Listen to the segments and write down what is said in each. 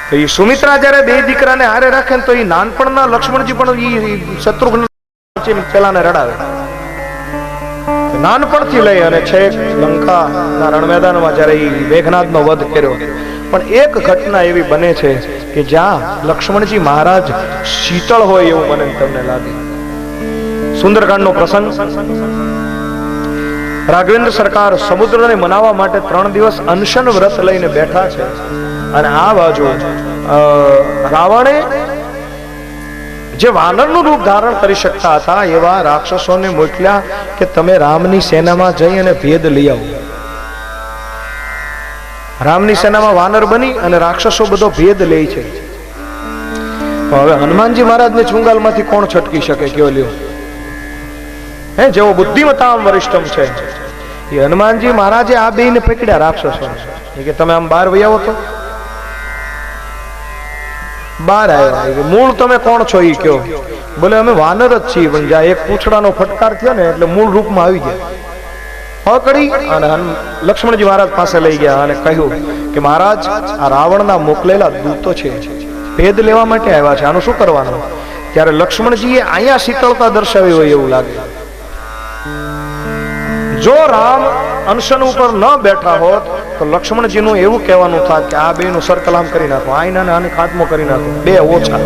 તો એ સુમિત્રા જયારે બે દીકરાને હારે રાખે તો એ નાનપણના લક્ષ્મણજી પણ એ શત્રુઘ્ન પેલાને રડાવે. નાનપણથી લઈ અને છેક લંકાના રણમેદાનમાં જયારે એ મેઘનાદનો વધ કર્યો, પણ એક ઘટના એવી બને છે કે જ્યાં લક્ષ્મણજી મહારાજ શીતળ હોય એવું મને તમને લાગે. સુંદરકાંડનો પ્રસંગ. રાઘવેન્દ્ર સરકાર સમુદ્રને મનાવવા માટે 3 દિવસ અનશન વ્રત લઈને બેઠા છે, અને આ બાજુ રાવણે જે વાનરનું રૂપ ધારણ કરી શકતા હતા એવા રાક્ષસોને મોકલ્યા કે તમે રામની સેનામાં જઈ અને ભેદ લઈ આવો. રામની સેનામાં વાનર બની અને રાક્ષસો બધો ભેદ લે છે. હવે હનુમાનજી મહારાજને ચુંગાલમાંથી કોણ છટકી શકે? કયો લ્યો? હે, જેવો બુદ્ધિમતામ વરિષ્ઠમ છે એ હનુમાનજી મહારાજે આ બેને પકડ્યા રાક્ષસો કે તમે આમ બહાર વહી આવો. તો બહાર આવ્યા. મૂળ તમે કોણ છો? એ કયો. બોલે અમે વાનર જ છીએ, પણ જ્યાં એક પૂંછડાનો ફટકાર થયો ને એટલે મૂળ રૂપમાં આવી ગયા. પકડી અને લક્ષ્મણજી મહારાજ પાસે લઈ ગયા અને કહ્યું કે મહારાજ, આ રાવણના મોકલેલા દૂતો છે, ભેદ લેવા માટે આવ્યા છે, આનું શું કરવાનું? ત્યારે લક્ષ્મણજીએ અહીંયા શીતળતા દર્શાવી હોય એવું લાગે. જો રામ અનશન ઉપર ન બેઠા હોત તો લક્ષ્મણજીનું એવું કહેવાનું થાય કે આ બેનું સરકલામ કરી નાખો, આઈનાને આને ખાત્મો કરી નાખો, બે ઓછા.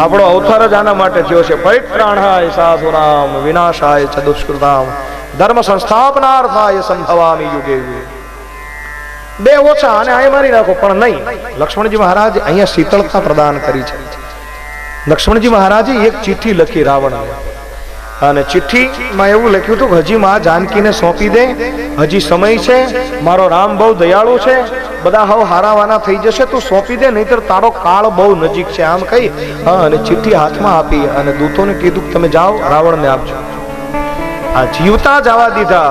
આપણો અવતાર જ આના માટે થયો છે. પરિત્રાણાય સાધુનામ વિનાશાય ચ દુષ્કૃતામ ધર્મ સંસ્થાપનાર્થાય સંભવામિ યુગે યુગે. બે ઓછા અને આય મારી નાખો. પણ નહીં, લક્ષ્મણજી મહારાજ અહીંયા શીતળતા પ્રદાન કરી છે. લક્ષ્મણજી મહારાજે એક ચિઠ્ઠી લખી રાવણને, અને ચિઠ્ઠીમાં એવું લખ્યું હતું કે હજી માં જાનકીને સોંપી દે, હજી સમય છે, મારો રામ બહુ દયાળુ છે, બધા હવે હારાવાના થઈ જશે, તું સોંપી દે, નહીતર તારો કાળ બહુ નજીક છે. આમ કહી અને ચિઠ્ઠી હાથમાં આપી અને દૂતોને કીધું કે તમે જાઓ રાવણને આપજો. આ જીવતા જવા દીધા.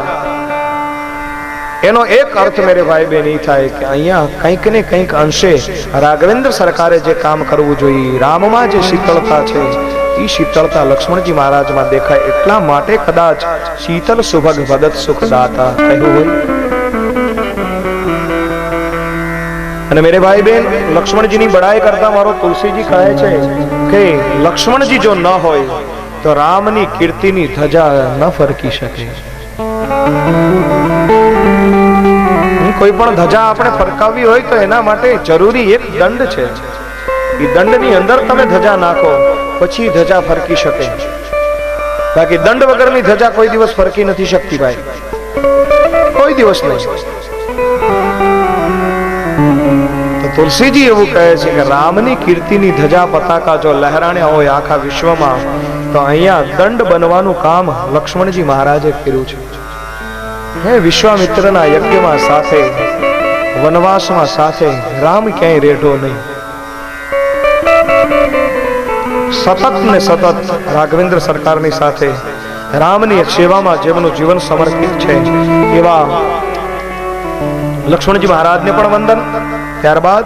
એનો એક અર્થ મેરે ભાઈ બેન એ થાય કે અહીંયા કંઈક ને કંઈક અંશે રાઘવેન્દ્ર સરકારે જે કામ કરવું જોઈએ, રામમાં જે શીતળતા છે એ શીતળતા લક્ષ્મણજી મહારાજમાં દેખાય. એટલા માટે કદાચ શીતલ સુભગ ભદત સુખદાતા કહ્યું હોય. અને મેરે ભાઈ બેન, લક્ષ્મણજીની બડાઈ કરતા મારો તુલસીજી કહે છે કે લક્ષ્મણજી જો ન હોય તો રામની કીર્તિની ધજા ન ફરકી શકે. કોઈ પણ ધજા આપણે ફરકાવવી હોય તો એના માટે જરૂરી એક દંડ છે. એ દંડની અંદર તમે ધજા નાખો પછી ધજા ફરકી શકે. બાકી દંડ વગરની ધજા કોઈ દિવસ ફરકી નથી શકતી ભાઈ, કોઈ દિવસ નહીં. તો તુલસીજી એવું કહે છે કે રામની કીર્તિની ધજા પતાકા જો લહેરાણ્યા હોય આખા વિશ્વમાં, તો અહીંયા દંડ બનવાનું કામ લક્ષ્મણજી મહારાજે કર્યું છે. હે, વિશ્વામિત્રના યજ્ઞમાં સાથે, વનવાસમાં સાથે, રામ ક્યાંય રેઢો નહીં. સતત ને સતત રાઘવેન્દ્ર સરકારની સાથે રામની સેવામાં જેમનું જીવન સમર્પિત છે એવા લક્ષ્મણજી મહારાજને પણ વંદન. ત્યારબાદ